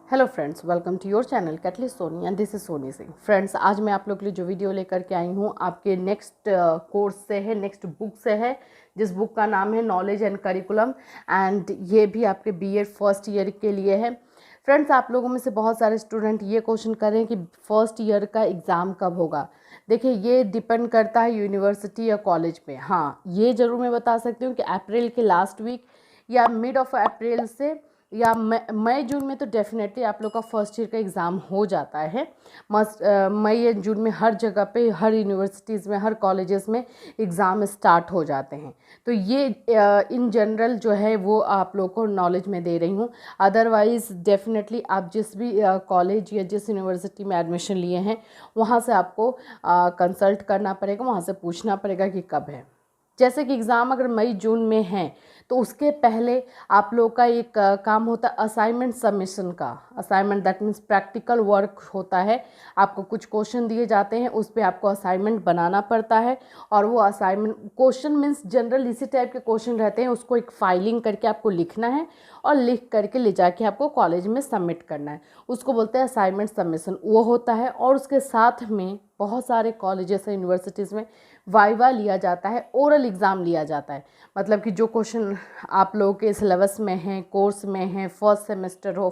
Hello friends, welcome to your channel Catalyst Soni and this is Soni Singh. Friends, आज मैं आप लोग के लिए जो वीडियो लेकर के आई हूँ आपके नेक्स्ट कोर्स से है, नेक्स्ट बुक से है, जिस बुक का नाम है नॉलेज एंड करिकुलम। एंड ये भी आपके बीएड फर्स्ट ईयर के लिए है। फ्रेंड्स, आप लोगों में से बहुत सारे स्टूडेंट ये क्वेश्चन कर रहे हैं कि फर्स्ट ईयर का एग्ज़ाम कब होगा। देखिए, ये डिपेंड करता है यूनिवर्सिटी या कॉलेज पे। हाँ, ये ज़रूर मैं बता सकती हूँ कि अप्रैल के लास्ट वीक या मिड ऑफ अप्रैल से या मई जून में तो डेफिनेटली आप लोग का फर्स्ट ईयर का एग्ज़ाम हो जाता है। मई या जून में हर जगह पे, हर यूनिवर्सिटीज़ में, हर कॉलेजेस में एग्ज़ाम स्टार्ट हो जाते हैं। तो ये इन जनरल जो है वो आप लोग को नॉलेज में दे रही हूँ। अदरवाइज़ डेफिनेटली आप जिस भी कॉलेज या जिस यूनिवर्सिटी में एडमिशन लिए हैं वहाँ से आपको कंसल्ट करना पड़ेगा, वहाँ से पूछना पड़ेगा कि कब है। जैसे कि एग्ज़ाम अगर मई जून में है तो उसके पहले आप लोग का एक काम होता है असाइनमेंट सबमिशन का। Assignment that means practical work होता है। आपको कुछ क्वेश्चन दिए जाते हैं, उस पर आपको असाइनमेंट बनाना पड़ता है। और वो असाइनमेंट क्वेश्चन मीन्स जनरल इसी टाइप के क्वेश्चन रहते हैं, उसको एक फाइलिंग करके आपको लिखना है और लिख करके ले जाके आपको कॉलेज में सबमिट करना है। उसको बोलते हैं असाइनमेंट सबमिशन, वो होता है। और उसके साथ में बहुत सारे कॉलेजेस या यूनिवर्सिटीज़ में वाइवा लिया जाता है, ओरल एग्ज़ाम लिया जाता है। मतलब कि जो क्वेश्चन आप लोगों के सिलेबस में हैं, कोर्स में हैं, फर्स्ट सेमेस्टर हो,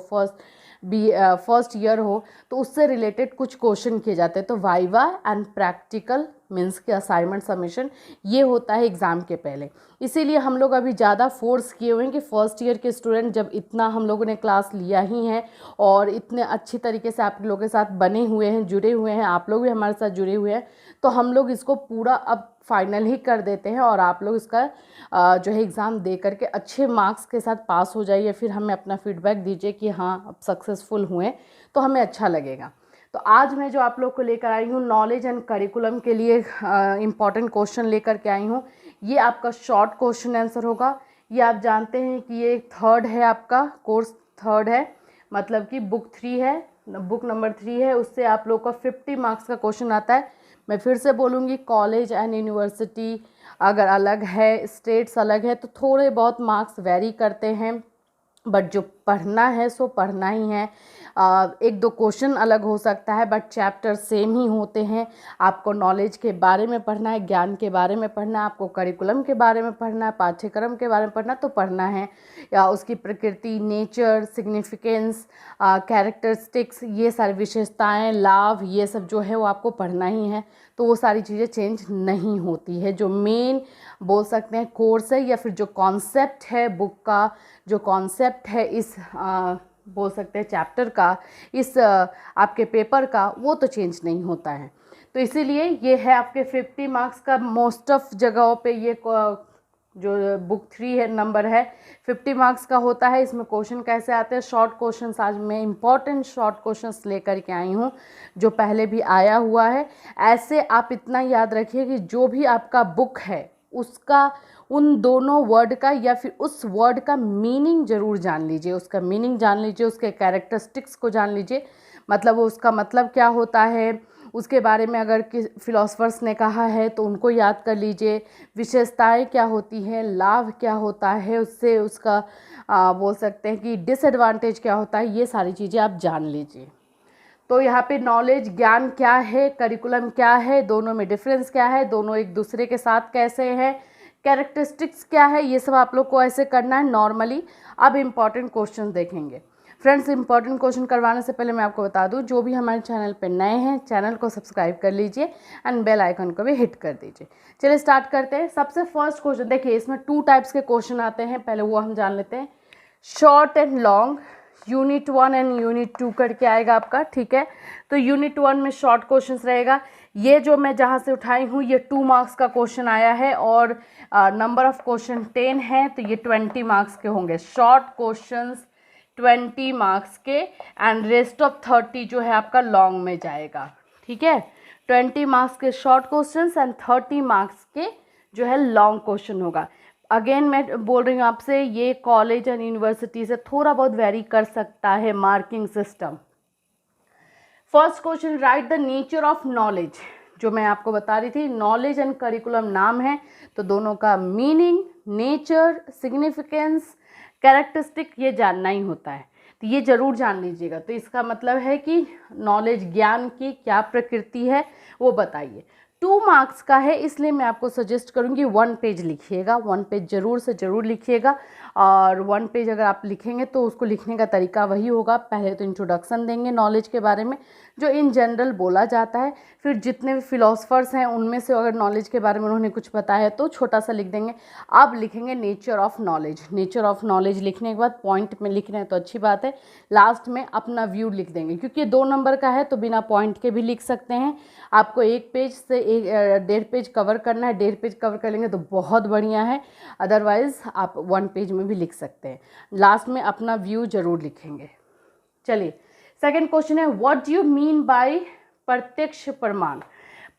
फर्स्ट ईयर हो, तो उससे रिलेटेड कुछ क्वेश्चन किए जाते हैं। तो वाइवा एंड प्रैक्टिकल मीन्स के असाइनमेंट सबमिशन ये होता है एग्ज़ाम के पहले। इसीलिए हम लोग अभी ज़्यादा फोर्स किए हुए हैं कि फ़र्स्ट ईयर के स्टूडेंट जब इतना हम लोगों ने क्लास लिया ही है और इतने अच्छी तरीके से आप लोगों के साथ बने हुए हैं, जुड़े हुए हैं, आप लोग भी हमारे साथ जुड़े हुए हैं, तो हम लोग इसको पूरा अब फाइनल ही कर देते हैं और आप लोग इसका जो है एग्ज़ाम दे करके अच्छे मार्क्स के साथ पास हो जाइए। फिर हमें अपना फीडबैक दीजिए कि हाँ, अब सक्सेसफुल हुए, तो हमें अच्छा लगेगा। तो आज मैं जो आप लोग को लेकर आई हूँ नॉलेज एंड करिकुलम के लिए इम्पॉर्टेंट क्वेश्चन लेकर के आई हूँ। ये आपका शॉर्ट क्वेश्चन आंसर होगा। ये आप जानते हैं कि ये थर्ड है, आपका कोर्स थर्ड है, मतलब कि बुक 3 है, बुक नंबर 3 है। उससे आप लोग का 50 मार्क्स का क्वेश्चन आता है। मैं फिर से बोलूँगी, कॉलेज एंड यूनिवर्सिटी अगर अलग है, स्टेट्स अलग है, तो थोड़े बहुत मार्क्स वेरी करते हैं, बट जो पढ़ना है सो पढ़ना ही है। एक दो क्वेश्चन अलग हो सकता है बट चैप्टर सेम ही होते हैं। आपको नॉलेज के बारे में पढ़ना है, ज्ञान के बारे में पढ़ना है, आपको करिकुलम के बारे में पढ़ना है, पाठ्यक्रम के बारे में पढ़ना तो पढ़ना है, या उसकी प्रकृति, नेचर, सिग्निफिकेंस, कैरेक्टरिस्टिक्स, ये सारी विशेषताएं, लाभ, ये सब जो है वो आपको पढ़ना ही है। तो वो सारी चीज़ें चेंज नहीं होती है। जो मेन बोल सकते हैं कोर्स है या फिर जो कॉन्सेप्ट है बुक का, जो कॉन्सेप्ट है इस बोल सकते हैं चैप्टर का, इस आपके पेपर का, वो तो चेंज नहीं होता है। तो इसीलिए ये है आपके 50 मार्क्स का। मोस्ट ऑफ जगहों पे ये जो बुक 3 है नंबर है 50 मार्क्स का होता है। इसमें क्वेश्चन कैसे आते हैं, शॉर्ट क्वेश्चंस। आज मैं इंपॉर्टेंट शॉर्ट क्वेश्चंस लेकर के आई हूँ जो पहले भी आया हुआ है। ऐसे आप इतना याद रखिए कि जो भी आपका बुक है उसका उन दोनों वर्ड का या फिर उस वर्ड का मीनिंग ज़रूर जान लीजिए। उसका मीनिंग जान लीजिए, उसके कैरेक्टरिस्टिक्स को जान लीजिए, मतलब उसका मतलब क्या होता है, उसके बारे में अगर फिलोसफर्स ने कहा है तो उनको याद कर लीजिए। विशेषताएं क्या होती हैं, लाभ क्या होता है उससे, उसका बोल सकते हैं कि डिसएडवांटेज क्या होता है, ये सारी चीज़ें आप जान लीजिए। तो यहाँ पे नॉलेज, ज्ञान क्या है, करिकुलम क्या है, दोनों में डिफरेंस क्या है, दोनों एक दूसरे के साथ कैसे हैं, कैरेक्टरिस्टिक्स क्या है, ये सब आप लोग को ऐसे करना है नॉर्मली। अब इम्पॉर्टेंट क्वेश्चन देखेंगे। फ्रेंड्स, इंपॉर्टेंट क्वेश्चन करवाने से पहले मैं आपको बता दूं, जो भी हमारे चैनल पे नए हैं चैनल को सब्सक्राइब कर लीजिए एंड बेल आइकन को भी हिट कर दीजिए। चलिए स्टार्ट करते हैं। सबसे फर्स्ट क्वेश्चन देखिए, इसमें 2 टाइप्स के क्वेश्चन आते हैं, पहले वो हम जान लेते हैं। Short and long, unit 1 and unit 2 करके आएगा आपका, ठीक है। तो यूनिट 1 में शॉर्ट क्वेश्चंस रहेगा। ये जो मैं जहाँ से उठाई हूँ ये 2 मार्क्स का क्वेश्चन आया है और नंबर ऑफ क्वेश्चन 10 है, तो ये 20 मार्क्स के होंगे। शॉर्ट क्वेश्चंस 20 मार्क्स के एंड रेस्ट ऑफ 30 जो है आपका लॉन्ग में जाएगा, ठीक है। 20 मार्क्स के शॉर्ट क्वेश्चंस एंड 30 मार्क्स के जो है लॉन्ग क्वेश्चन होगा। अगेन मैं बोल रही हूँ आपसे, ये कॉलेज एंड यूनिवर्सिटी से थोड़ा बहुत वेरी कर सकता है marking system. First question, right the nature of knowledge. जो मैं आपको बता रही थी, नॉलेज एंड करिकुलम नाम है, तो दोनों का मीनिंग, नेचर, सिग्निफिकेंस, कैरेक्टरिस्टिक ये जानना ही होता है। तो ये ज़रूर जान लीजिएगा। तो इसका मतलब है कि नॉलेज, ज्ञान की क्या प्रकृति है वो बताइए। 2 मार्क्स का है, इसलिए मैं आपको सजेस्ट करूँगी 1 पेज लिखिएगा, 1 पेज ज़रूर से ज़रूर लिखिएगा। और 1 पेज अगर आप लिखेंगे तो उसको लिखने का तरीका वही होगा, पहले तो इंट्रोडक्शन देंगे नॉलेज के बारे में जो इन जनरल बोला जाता है, फिर जितने भी फिलोसफर्स हैं उनमें से अगर नॉलेज के बारे में उन्होंने कुछ बताया है तो छोटा सा लिख देंगे। अब लिखेंगे nature of knowledge. Nature of knowledge लिखने के बाद पॉइंट में लिख रहे हैं तो अच्छी बात है, लास्ट में अपना व्यू लिख देंगे, क्योंकि 2 नंबर का है तो बिना पॉइंट के भी लिख सकते हैं। आपको 1 पेज से 1.5 पेज कवर करना है, 1.5 पेज कवर कर लेंगे तो बहुत बढ़िया है, अदरवाइज़ आप 1 पेज में भी लिख सकते हैं। लास्ट में अपना व्यू ज़रूर लिखेंगे। चलिए, सेकंड क्वेश्चन है, what do you mean bye प्रत्यक्ष प्रमाण।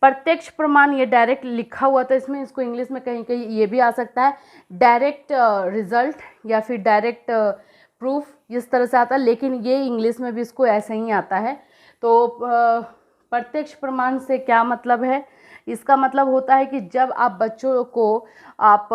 प्रत्यक्ष प्रमाण ये डायरेक्ट लिखा हुआ था इसमें, इसको इंग्लिश में कहीं कहीं ये भी आ सकता है डायरेक्ट रिजल्ट या फिर डायरेक्ट प्रूफ, इस तरह से आता है, लेकिन ये इंग्लिश में भी इसको ऐसे ही आता है। तो प्रत्यक्ष प्रमाण से क्या मतलब है? इसका मतलब होता है कि जब आप बच्चों को आप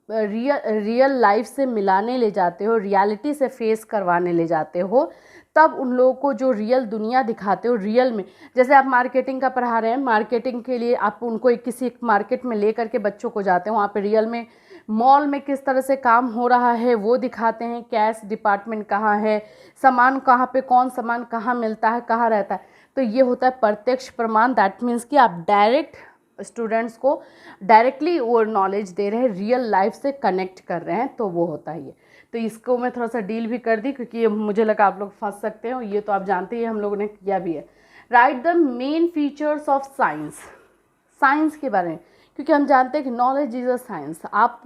रियल लाइफ से मिलाने ले जाते हो, रियलिटी से फेस करवाने ले जाते हो, तब उन लोगों को जो रियल दुनिया दिखाते हो रियल में, जैसे आप मार्केटिंग का पढ़ा रहे हैं, मार्केटिंग के लिए आप उनको किसी मार्केट में ले करके बच्चों को जाते हो, वहाँ पे रियल में मॉल में किस तरह से काम हो रहा है वो दिखाते हैं, कैश डिपार्टमेंट कहाँ है, सामान कहाँ पे, कौन सामान कहाँ मिलता है, कहाँ रहता है। तो ये होता है प्रत्यक्ष प्रमाण। दैट मीन्स कि आप डायरेक्ट स्टूडेंट्स को डायरेक्टली वो नॉलेज दे रहे हैं, रियल लाइफ से कनेक्ट कर रहे हैं, तो वो होता है ये। तो इसको मैं थोड़ा सा डील भी कर दी क्योंकि ये मुझे लगा आप लोग फंस सकते हो, ये तो आप जानते ही हम लोगों ने किया भी है। Right the main features of science. Science के बारे में, क्योंकि हम जानते हैं कि नॉलेज इज़ अ साइंस। आप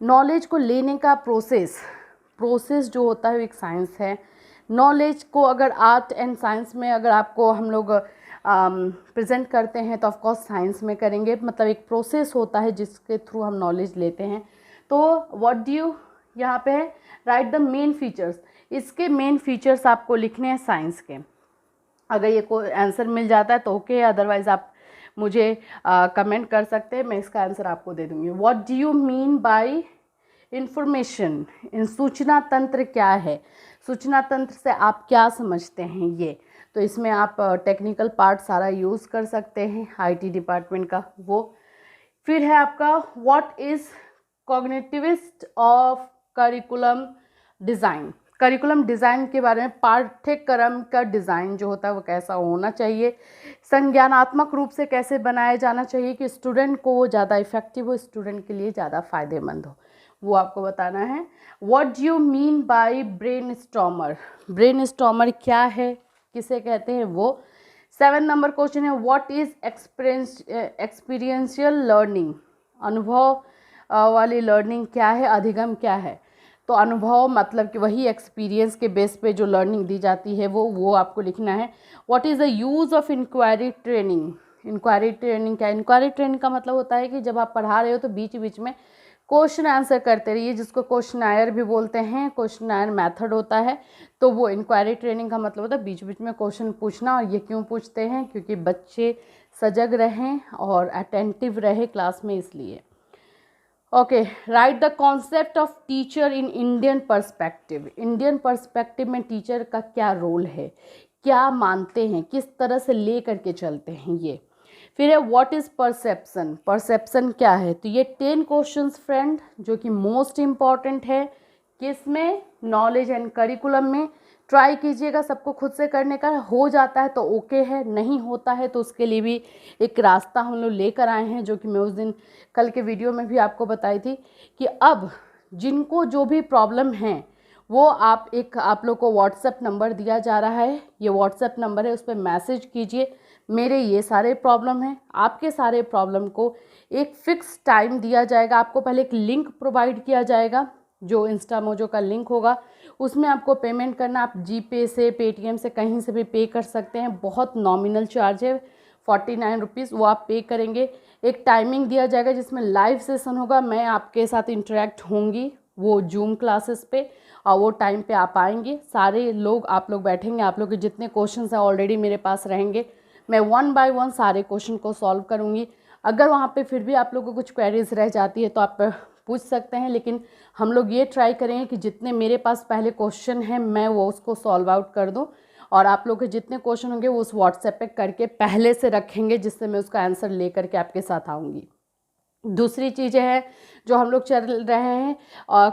नॉलेज को लेने का प्रोसेस जो होता है वो एक साइंस है। नॉलेज को अगर आर्ट एंड साइंस में अगर आपको हम लोग प्रेजेंट करते हैं तो ऑफकोर्स साइंस में करेंगे, मतलब एक प्रोसेस होता है जिसके थ्रू हम नॉलेज लेते हैं। तो व्हाट डू यू यहाँ पे है, राइट द मेन फीचर्स, इसके मेन फीचर्स आपको लिखने हैं साइंस के। अगर ये कोई आंसर मिल जाता है तो ओके, अदरवाइज आप मुझे कमेंट कर सकते हैं, मैं इसका आंसर आपको दे दूँगी। What do you mean bye information, सूचना तंत्र क्या है, सूचना तंत्र से आप क्या समझते हैं ये। तो इसमें आप टेक्निकल पार्ट सारा यूज़ कर सकते हैं आईटी डिपार्टमेंट का वो। फिर है आपका what is cognitivist of curriculum design. Curriculum design के बारे में, पाठ्यक्रम का डिज़ाइन जो होता है वो कैसा होना चाहिए, संज्ञानात्मक रूप से कैसे बनाया जाना चाहिए कि स्टूडेंट को वो ज़्यादा इफेक्टिव हो, स्टूडेंट के लिए ज़्यादा फ़ायदेमंद हो, वो आपको बताना है। What do you mean by brain stormer. Brain stormer क्या है, किसे कहते हैं वो। 7 नंबर क्वेश्चन है, व्हाट इज़ एक्सपीरियंशियल लर्निंग। अनुभव वाली लर्निंग क्या है, अधिगम क्या है। तो अनुभव मतलब कि वही एक्सपीरियंस के बेस पे जो लर्निंग दी जाती है वो आपको लिखना है। What is the use of inquiry training. Inquiry training क्या है? इंक्वायरी ट्रेनिंग का मतलब होता है कि जब आप पढ़ा रहे हो तो बीच बीच में क्वेश्चन आंसर करते रहिए, जिसको क्वेश्चनायर भी बोलते हैं, क्वेश्चनायर मेथड होता है। तो वो इंक्वायरी ट्रेनिंग का मतलब होता है बीच बीच में क्वेश्चन पूछना। और ये क्यों पूछते हैं? क्योंकि बच्चे सजग रहें और अटेंटिव रहे क्लास में, इसलिए। Okay, right the concept of teacher in Indian perspective. Indian perspective में टीचर का क्या रोल है, क्या मानते हैं, किस तरह से ले करके चलते हैं ये। फिर है व्हाट इज़ परसेप्शन। परसेप्शन क्या है? तो ये 10 क्वेश्चंस फ्रेंड जो कि मोस्ट इम्पॉर्टेंट है, किसमें, नॉलेज एंड करिकुलम में। ट्राई कीजिएगा सबको खुद से करने का, हो जाता है तो ओके है, नहीं होता है तो उसके लिए भी एक रास्ता हम लोग लेकर आए हैं, जो कि मैं उस दिन कल के वीडियो में भी आपको बताई थी कि अब जिनको जो भी प्रॉब्लम है वो आप लोग को व्हाट्सएप नंबर दिया जा रहा है, ये व्हाट्सएप नंबर है, उस पर मैसेज कीजिए, मेरे ये सारे प्रॉब्लम हैं। आपके सारे प्रॉब्लम को एक फ़िक्स टाइम दिया जाएगा, आपको पहले एक लिंक प्रोवाइड किया जाएगा जो इंस्टामोजो का लिंक होगा, उसमें आपको पेमेंट करना। आप जीपे से, पेटीएम से, कहीं से भी पे कर सकते हैं, बहुत नॉमिनल चार्ज है 49 रुपीज़, वो आप पे करेंगे। एक टाइमिंग दिया जाएगा जिसमें लाइव सेशन होगा, मैं आपके साथ इंटरेक्ट होंगी वो जूम क्लासेस पे, और वो टाइम पे आप आएंगे, सारे लोग आप लोग बैठेंगे, आप लोग के जितने क्वेश्चन हैं ऑलरेडी मेरे पास रहेंगे, मैं 1 बाय 1 सारे क्वेश्चन को सॉल्व करूँगी। अगर वहाँ पे फिर भी आप लोगों को कुछ क्वेरीज रह जाती है तो आप पूछ सकते हैं, लेकिन हम लोग ये ट्राई करेंगे कि जितने मेरे पास पहले क्वेश्चन हैं मैं वो उसको सॉल्व आउट कर दूं, और आप लोग के जितने क्वेश्चन होंगे वो उस व्हाट्सएप पे करके पहले से रखेंगे, जिससे मैं उसका आंसर ले करके आपके साथ आऊँगी। दूसरी चीज़ें हैं जो हम लोग चल रहे हैं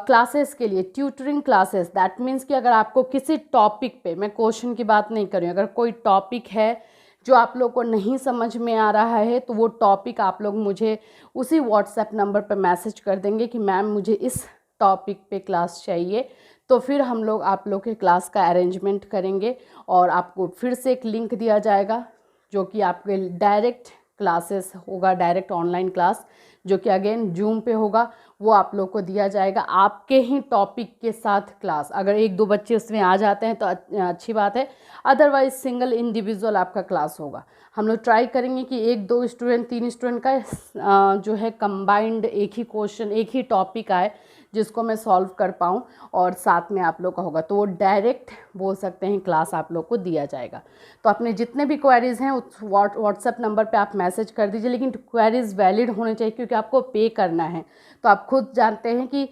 क्लासेस के लिए, ट्यूटरिंग क्लासेस। दैट मीन्स कि अगर आपको किसी टॉपिक पे, मैं क्वेश्चन की बात नहीं कर रही हूँ, अगर कोई टॉपिक है जो आप लोग को नहीं समझ में आ रहा है, तो वो टॉपिक आप लोग मुझे उसी व्हाट्सएप नंबर पर मैसेज कर देंगे कि मैम मुझे इस टॉपिक पे क्लास चाहिए, तो फिर हम लोग आप लोग के क्लास का अरेंजमेंट करेंगे और आपको फिर से एक लिंक दिया जाएगा जो कि आपके डायरेक्ट क्लासेस होगा, डायरेक्ट ऑनलाइन क्लास, जो कि अगेन जूम पे होगा, वो आप लोग को दिया जाएगा आपके ही टॉपिक के साथ क्लास। अगर एक दो बच्चे उसमें आ जाते हैं तो अच्छी बात है, अदरवाइज सिंगल इंडिविजुअल आपका क्लास होगा। हम लोग ट्राई करेंगे कि एक दो स्टूडेंट, तीन स्टूडेंट का जो है कंबाइंड एक ही क्वेश्चन, एक ही टॉपिक आए जिसको मैं सॉल्व कर पाऊँ और साथ में आप लोग का होगा, तो वो डायरेक्ट बोल सकते हैं क्लास आप लोग को दिया जाएगा। तो अपने जितने भी क्वेरीज़ हैं उस व्हाट्सएप नंबर पे आप मैसेज कर दीजिए, लेकिन क्वेरीज़ वैलिड होने चाहिए क्योंकि आपको पे करना है। तो आप खुद जानते हैं कि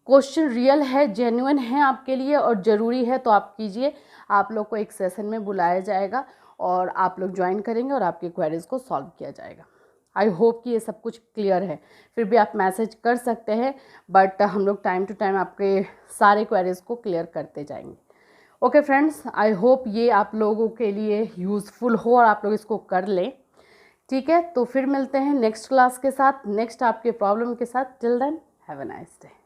क्वेश्चन रियल है, जेन्युइन है आपके लिए और ज़रूरी है, तो आप कीजिए। आप लोग को एक सेशन में बुलाया जाएगा और आप लोग ज्वाइन करेंगे और आपकी क्वेरीज़ को सॉल्व किया जाएगा। आई होप कि ये सब कुछ क्लियर है। फिर भी आप मैसेज कर सकते हैं, बट हम लोग टाइम टू टाइम आपके सारे क्वेरीज़ को क्लियर करते जाएंगे। ओके फ्रेंड्स, आई होप ये आप लोगों के लिए यूज़फुल हो और आप लोग इसको कर लें। ठीक है, तो फिर मिलते हैं नेक्स्ट क्लास के साथ, नेक्स्ट आपके प्रॉब्लम के साथ। Till then have a nice day.